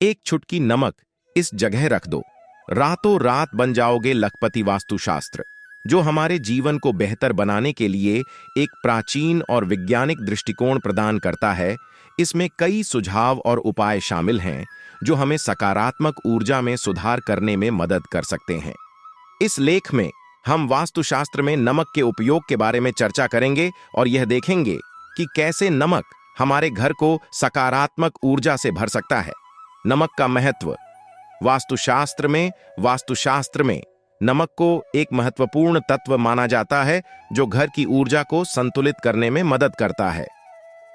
एक चुटकी नमक इस जगह रख दो, रातों रात बन जाओगे लखपति वास्तुशास्त्र, जो हमारे जीवन को बेहतर बनाने के लिए एक प्राचीन और वैज्ञानिक दृष्टिकोण प्रदान करता है। इसमें कई सुझाव और उपाय शामिल हैं जो हमें सकारात्मक ऊर्जा में सुधार करने में मदद कर सकते हैं। इस लेख में हम वास्तुशास्त्र में नमक के उपयोग के बारे में चर्चा करेंगे और यह देखेंगे कि कैसे नमक हमारे घर को सकारात्मक ऊर्जा से भर सकता है। नमक का महत्व। वास्तुशास्त्र में नमक को एक महत्वपूर्ण तत्व माना जाता है जो घर की ऊर्जा को संतुलित करने में मदद करता है।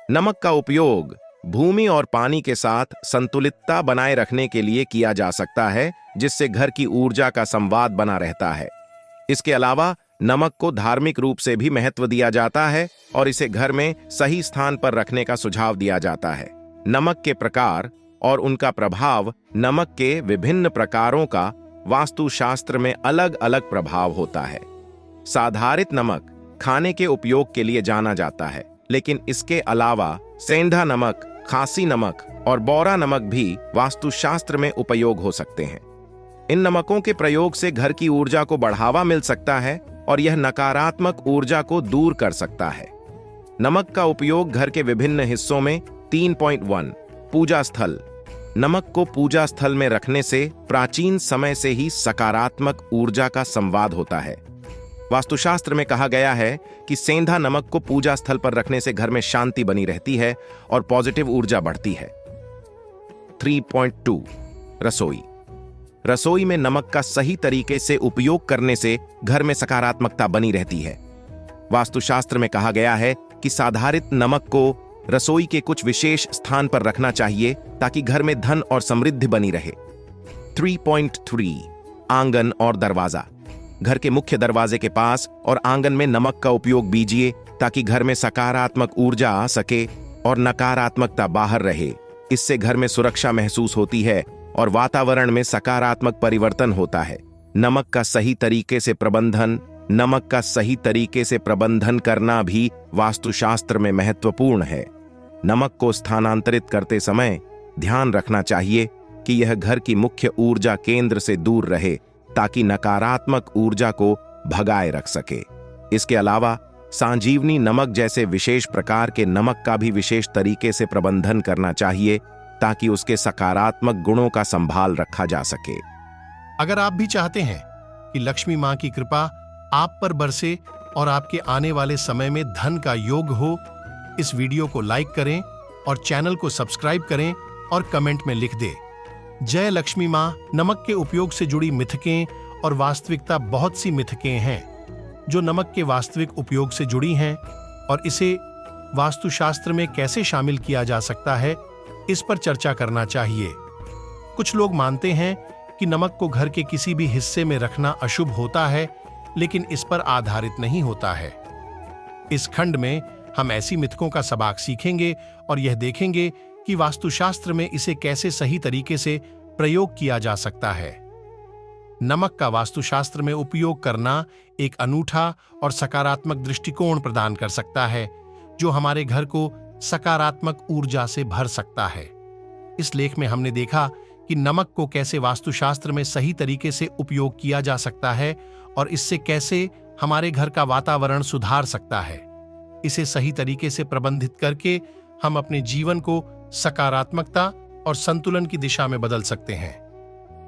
नमक का उपयोग भूमि और पानी के साथ संतुलितता बनाए रखने के लिए किया जा सकता है, जिससे घर की ऊर्जा का संवाद बना रहता है। इसके अलावा नमक को धार्मिक रूप से भी महत्व दिया जाता है और इसे घर में सही स्थान पर रखने का सुझाव दिया जाता है। नमक के प्रकार और उनका प्रभाव। नमक के विभिन्न प्रकारों का वास्तुशास्त्र में अलग अलग प्रभाव होता है। साधारित नमक खाने के उपयोग के लिए जाना जाता है, लेकिन इसके अलावा सेंधा नमक, खासी नमक और बौरा नमक भी वास्तुशास्त्र में उपयोग हो सकते हैं। इन नमकों के प्रयोग से घर की ऊर्जा को बढ़ावा मिल सकता है और यह नकारात्मक ऊर्जा को दूर कर सकता है। नमक का उपयोग घर के विभिन्न हिस्सों में। 3.1 पूजा स्थल। नमक को पूजा स्थल में रखने से प्राचीन समय से ही सकारात्मक ऊर्जा का संवाद होता है। वास्तुशास्त्र में कहा गया है कि सेंधा नमक को पूजा स्थल पर रखने से घर में शांति बनी रहती है और पॉजिटिव ऊर्जा बढ़ती है। 3.2 रसोई। रसोई में नमक का सही तरीके से उपयोग करने से घर में सकारात्मकता बनी रहती है। वास्तुशास्त्र में कहा गया है कि साधारित नमक को रसोई के कुछ विशेष स्थान पर रखना चाहिए ताकि घर में धन और समृद्धि बनी रहे। 3.3 आंगन और दरवाजा। घर के मुख्य दरवाजे के पास और आंगन में नमक का उपयोग कीजिए ताकि घर में सकारात्मक ऊर्जा आ सके और नकारात्मकता बाहर रहे। इससे घर में सुरक्षा महसूस होती है और वातावरण में सकारात्मक परिवर्तन होता है। नमक का सही तरीके से प्रबंधन करना भी वास्तुशास्त्र में महत्वपूर्ण है। नमक को स्थानांतरित करते समय ध्यान रखना चाहिए कि यह घर की मुख्य ऊर्जा केंद्र से दूर रहे ताकि नकारात्मक ऊर्जा को भगाए रख सके। इसके अलावा संजीवनी नमक जैसे विशेष प्रकार के नमक का भी विशेष तरीके से प्रबंधन करना चाहिए ताकि उसके सकारात्मक गुणों का संभाल रखा जा सके। अगर आप भी चाहते हैं कि लक्ष्मी मां की कृपा आप पर बरसे और आपके आने वाले समय में धन का योग हो, इस वीडियो को लाइक करें और चैनल को सब्सक्राइब करें और कमेंट में लिख दें, जय लक्ष्मी मां। नमक के उपयोग से जुड़ी मिथकें और वास्तविकता। बहुत सी मिथकें हैं जो नमक के वास्तविक उपयोग से जुड़ी हैं और इसे वास्तुशास्त्र में कैसे शामिल किया जा सकता है, इस पर चर्चा करना चाहिए। कुछ लोग मानते हैं कि नमक को घर के किसी भी हिस्से में रखना अशुभ होता है, लेकिन इस पर आधारित नहीं होता है। इस खंड में हम ऐसी मिथकों का सबक सीखेंगे और यह देखेंगे कि वास्तुशास्त्र में इसे कैसे सही तरीके से प्रयोग किया जा सकता है। नमक का वास्तुशास्त्र में उपयोग करना एक अनूठा और सकारात्मक दृष्टिकोण प्रदान कर सकता है, जो हमारे घर को सकारात्मक ऊर्जा से भर सकता है। इस लेख में हमने देखा कि नमक को कैसे वास्तुशास्त्र में सही तरीके से उपयोग किया जा सकता है और इससे कैसे हमारे घर का वातावरण सुधार सकता है। इसे सही तरीके से प्रबंधित करके हम अपने जीवन को सकारात्मकता और संतुलन की दिशा में बदल सकते हैं।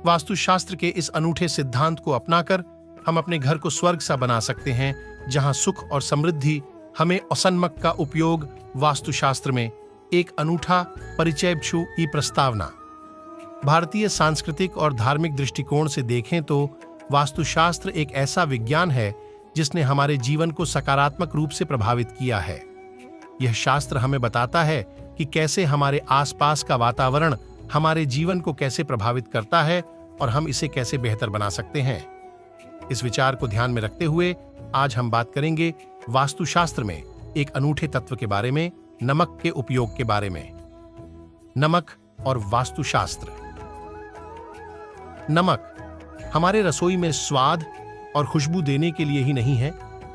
वास्तुशास्त्र के इस अनूठे सिद्धांत को अपनाकर हम अपने घर को स्वर्ग सा बना सकते हैं, जहां सुख और समृद्धि हमें। असनमक का उपयोग वास्तुशास्त्र में एक अनूठा परिचय की प्रस्तावना। भारतीय सांस्कृतिक और धार्मिक दृष्टिकोण से देखें तो वास्तुशास्त्र एक ऐसा विज्ञान है जिसने हमारे जीवन को सकारात्मक रूप से प्रभावित किया है। यह शास्त्र हमें बताता है कि कैसे हमारे आसपास का वातावरण हमारे जीवन को कैसे प्रभावित करता है और हम इसे कैसे बेहतर बना सकते हैं। इस विचार को ध्यान में रखते हुए आज हम बात करेंगे वास्तुशास्त्र में एक अनूठे तत्व के बारे में, नमक के उपयोग के बारे में। नमक और वास्तुशास्त्र। नमक हमारे रसोई में स्वाद और खुशबू देने के लिए ही नहीं है,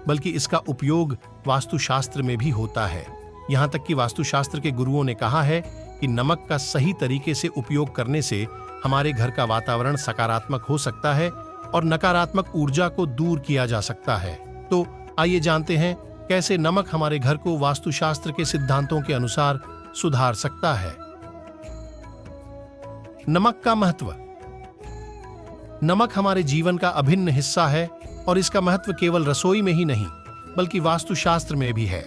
बल्कि इसका उपयोग वास्तुशास्त्र में भी होता है। यहाँ तक कि वास्तुशास्त्र के गुरुओं ने कहा है कि नमक का सही तरीके से उपयोग करने से हमारे घर का वातावरण सकारात्मक हो सकता है और नकारात्मक ऊर्जा को दूर किया जा सकता है। तो आइए जानते हैं कैसे नमक हमारे घर को वास्तुशास्त्र के सिद्धांतों के अनुसार सुधार सकता है। नमक का महत्व। नमक हमारे जीवन का अभिन्न हिस्सा है और इसका महत्व केवल रसोई में ही नहीं बल्कि वास्तुशास्त्र में भी है।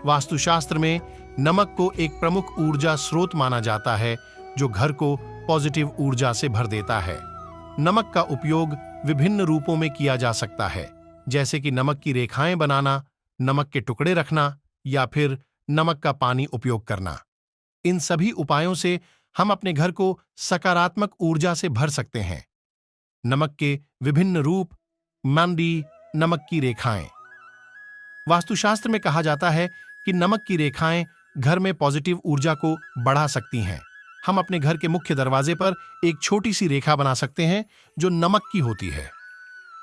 वास्तुशास्त्र में नमक को एक प्रमुख ऊर्जा स्रोत माना जाता है जो घर को पॉजिटिव ऊर्जा से भर देता है। नमक का उपयोग विभिन्न रूपों में किया जा सकता है, जैसे कि नमक की रेखाएं बनाना, नमक के टुकड़े रखना या फिर नमक का पानी उपयोग करना। इन सभी उपायों से हम अपने घर को सकारात्मक ऊर्जा से भर सकते हैं। नमक के विभिन्न रूप। मंडी नमक की रेखाएं। वास्तुशास्त्र में कहा जाता है कि नमक की रेखाएं घर में पॉजिटिव ऊर्जा को बढ़ा सकती हैं। हम अपने घर के मुख्य दरवाजे पर एक छोटी सी रेखा बना सकते हैं जो नमक की होती है।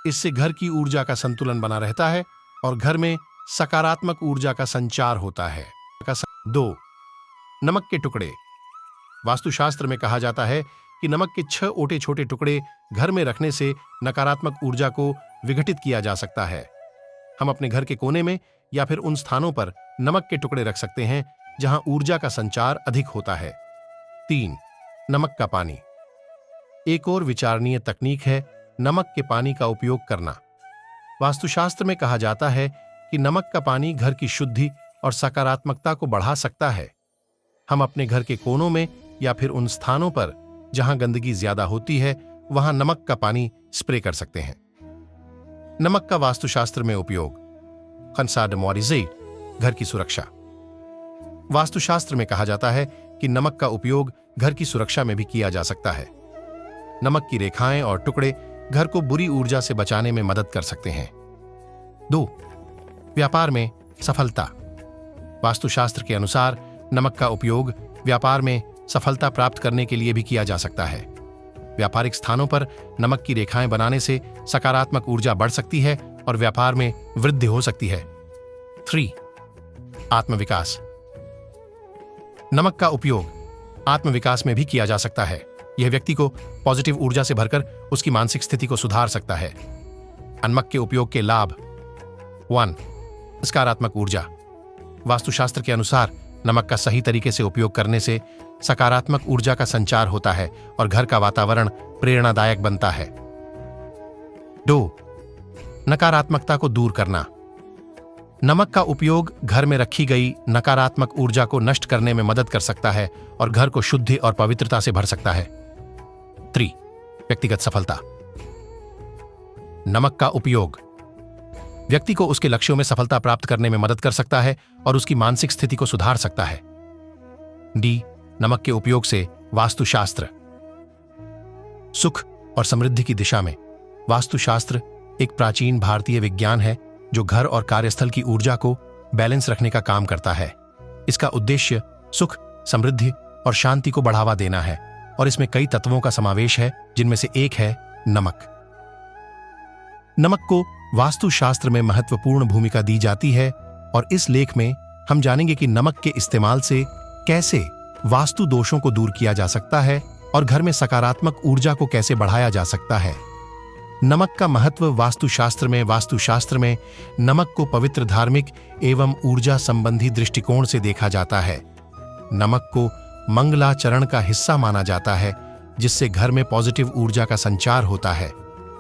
इससे घर की ऊर्जा का संतुलन बना रहता है और घर में सकारात्मक ऊर्जा का संचार होता है। 2. नमक के टुकड़े। वास्तुशास्त्र में कहा जाता है कि नमक के 6 छोटे छोटे टुकड़े घर में रखने से नकारात्मक ऊर्जा को विघटित किया जा सकता है। हम अपने घर के कोने में या फिर उन स्थानों पर नमक के टुकड़े रख सकते हैं जहां ऊर्जा का संचार अधिक होता है। 3. नमक का पानी। एक और विचारणीय तकनीक है नमक के पानी का उपयोग करना। वास्तुशास्त्र में कहा जाता है कि नमक का पानी घर की शुद्धि और सकारात्मकता को बढ़ा सकता है। हम अपने घर के कोनों में या फिर उन स्थानों पर जहां गंदगी ज्यादा होती है वहां नमक का पानी स्प्रे कर सकते हैं। नमक का वास्तुशास्त्र में उपयोग। घर की सुरक्षा। वास्तुशास्त्र में कहा जाता है कि नमक का उपयोग घर की सुरक्षा में भी किया जा सकता है। नमक की रेखाएं और टुकड़े घर को बुरी ऊर्जा से बचाने में मदद कर सकते हैं। 2. व्यापार में सफलता। वास्तुशास्त्र के अनुसार नमक का उपयोग व्यापार में सफलता प्राप्त करने के लिए भी किया जा सकता है। व्यापारिक स्थानों पर नमक की रेखाएं बनाने से सकारात्मक ऊर्जा बढ़ सकती है और व्यापार में वृद्धि हो सकती है। 3. आत्मविकास। नमक का उपयोग आत्मविकास में भी किया जा सकता है। यह व्यक्ति को पॉजिटिव ऊर्जा से भरकर उसकी मानसिक स्थिति को सुधार सकता है। नमक के उपयोग के लाभ। 1. सकारात्मक ऊर्जा। वास्तुशास्त्र के अनुसार नमक का सही तरीके से उपयोग करने से सकारात्मक ऊर्जा का संचार होता है और घर का वातावरण प्रेरणादायक बनता है। 2. नकारात्मकता को दूर करना। नमक का उपयोग घर में रखी गई नकारात्मक ऊर्जा को नष्ट करने में मदद कर सकता है और घर को शुद्धि और पवित्रता से भर सकता है। 3. व्यक्तिगत सफलता। नमक का उपयोग व्यक्ति को उसके लक्ष्यों में सफलता प्राप्त करने में मदद कर सकता है और उसकी मानसिक स्थिति को सुधार सकता है। D. नमक के उपयोग से वास्तुशास्त्र। सुख और समृद्धि की दिशा में। वास्तुशास्त्र एक प्राचीन भारतीय विज्ञान है जो घर और कार्यस्थल की ऊर्जा को बैलेंस रखने का काम करता है। इसका उद्देश्य सुख, समृद्धि और शांति को बढ़ावा देना है और इसमें कई तत्वों का समावेश है जिनमें से एक है नमक। नमक को वास्तुशास्त्र में महत्वपूर्ण भूमिका दी जाती है और इस लेख में हम जानेंगे कि नमक के इस्तेमाल से कैसे वास्तु दोषों को दूर किया जा सकता है और घर में सकारात्मक ऊर्जा को कैसे बढ़ाया जा सकता है। नमक का महत्व वास्तुशास्त्र में नमक को पवित्र, धार्मिक एवं ऊर्जा संबंधी दृष्टिकोण से देखा जाता है। नमक को मंगलाचरण का हिस्सा माना जाता है जिससे घर में पॉजिटिव ऊर्जा का संचार होता है।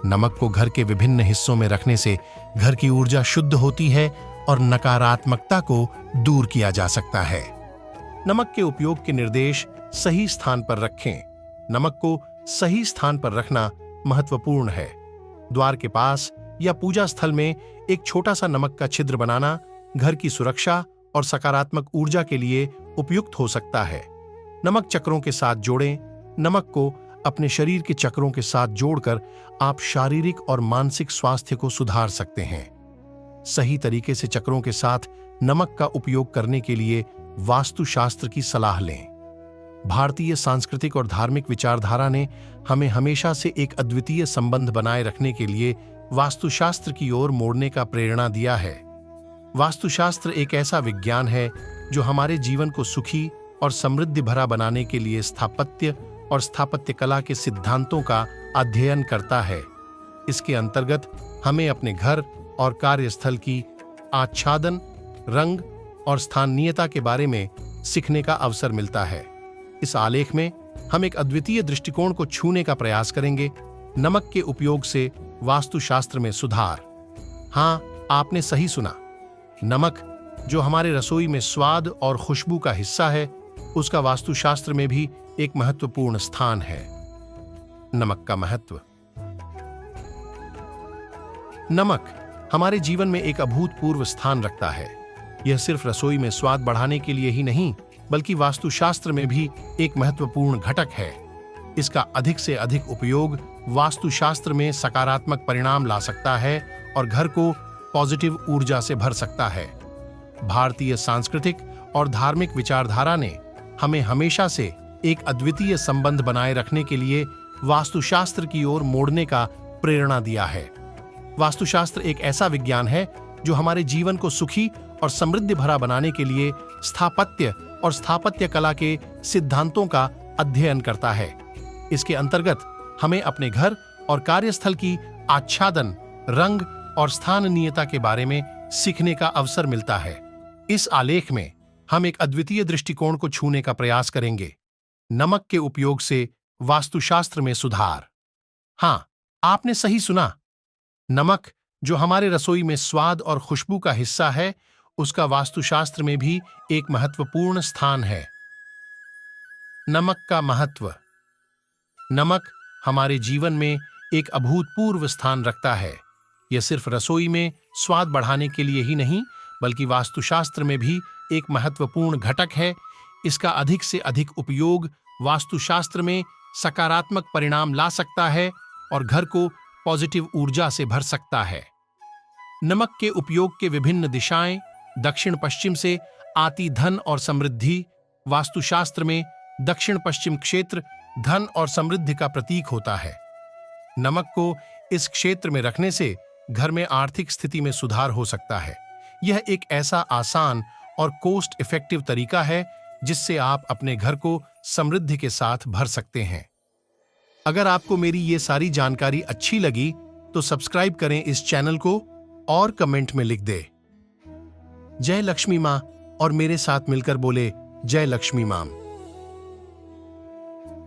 नमक को घर के विभिन्न हिस्सों में रखने से घर की ऊर्जा शुद्ध होती है और नकारात्मकता को दूर किया जा सकता है। नमक के उपयोग के निर्देश। सही स्थान पर रखें। नमक को सही स्थान पर रखना महत्वपूर्ण है। द्वार के पास या पूजा स्थल में एक छोटा सा नमक का छिद्र बनाना घर की सुरक्षा और सकारात्मक ऊर्जा के लिए उपयुक्त हो सकता है। नमक चक्रों के साथ जोड़ें। नमक को अपने शरीर के चक्रों के साथ जोड़कर आप शारीरिक और मानसिक स्वास्थ्य को सुधार सकते हैं। सही तरीके से चक्रों के साथ नमक का उपयोग करने के लिए वास्तुशास्त्र की सलाह लें। भारतीय सांस्कृतिक और धार्मिक विचारधारा ने हमें हमेशा से एक अद्वितीय संबंध बनाए रखने के लिए वास्तुशास्त्र की ओर मोड़ने का प्रेरणा दिया है। वास्तुशास्त्र एक ऐसा विज्ञान है जो हमारे जीवन को सुखी और समृद्धि भरा बनाने के लिए स्थापत्य और स्थापत्य कला के सिद्धांतों का अध्ययन करता है। इसके अंतर्गत हमें अपने घर और कार्यस्थल की आच्छादन, रंग और स्थानीयता के बारे में सीखने का अवसर मिलता है। इस आलेख में हम एक अद्वितीय दृष्टिकोण को छूने का प्रयास करेंगे, नमक के उपयोग से वास्तुशास्त्र में सुधार। हाँ, आपने सही सुना। नमक, जो हमारे रसोई में स्वाद और खुशबू का हिस्सा है, उसका वास्तुशास्त्र में भी एक महत्वपूर्ण स्थान है। नमक का महत्व। नमक हमारे जीवन में एक अभूतपूर्व स्थान रखता है। यह सिर्फ रसोई में स्वाद बढ़ाने के लिए ही नहीं, बल्कि वास्तुशास्त्र में भी एक महत्वपूर्ण घटक है। इसका अधिक से अधिक उपयोग वास्तुशास्त्र में सकारात्मक परिणाम ला सकता है और घर को पॉजिटिव ऊर्जा से भर सकता है। भारतीय सांस्कृतिक और धार्मिक विचारधारा ने हमें हमेशा से एक अद्वितीय संबंध बनाए रखने के लिए वास्तुशास्त्र की ओर मोड़ने का प्रेरणा दिया है। वास्तुशास्त्र एक ऐसा विज्ञान है जो हमारे जीवन को सुखी और समृद्धि भरा बनाने के लिए स्थापत्य और स्थापत्य कला के सिद्धांतों का अध्ययन करता है। इसके अंतर्गत हमें अपने घर और कार्यस्थल की आच्छादन, रंग और स्थानीयता के बारे में सीखने का अवसर मिलता है। इस आलेख में हम एक अद्वितीय दृष्टिकोण को छूने का प्रयास करेंगे, नमक के उपयोग से वास्तुशास्त्र में सुधार। हाँ, आपने सही सुना। नमक, जो हमारे रसोई में स्वाद और खुशबू का हिस्सा है, उसका वास्तुशास्त्र में भी एक महत्वपूर्ण स्थान है। नमक का महत्व। नमक हमारे जीवन में एक अभूतपूर्व स्थान रखता है। यह सिर्फ रसोई में स्वाद बढ़ाने के लिए ही नहीं, बल्कि वास्तुशास्त्र में भी एक महत्वपूर्ण घटक है। इसका अधिक से अधिक उपयोग वास्तुशास्त्र में सकारात्मक परिणाम ला सकता है और घर को पॉजिटिव ऊर्जा से भर सकता है। नमक के उपयोग के विभिन्न दिशाएं। दक्षिण पश्चिम से आती धन और समृद्धि। वास्तुशास्त्र में दक्षिण पश्चिम क्षेत्र धन और समृद्धि का प्रतीक होता है। नमक को इस क्षेत्र में रखने से घर में आर्थिक स्थिति में सुधार हो सकता है। यह एक ऐसा आसान और कॉस्ट इफेक्टिव तरीका है जिससे आप अपने घर को समृद्धि के साथ भर सकते हैं। अगर आपको मेरी ये सारी जानकारी अच्छी लगी तो सब्सक्राइब करें इस चैनल को और कमेंट में लिख दे जय लक्ष्मी मां और मेरे साथ मिलकर बोले जय लक्ष्मी मां।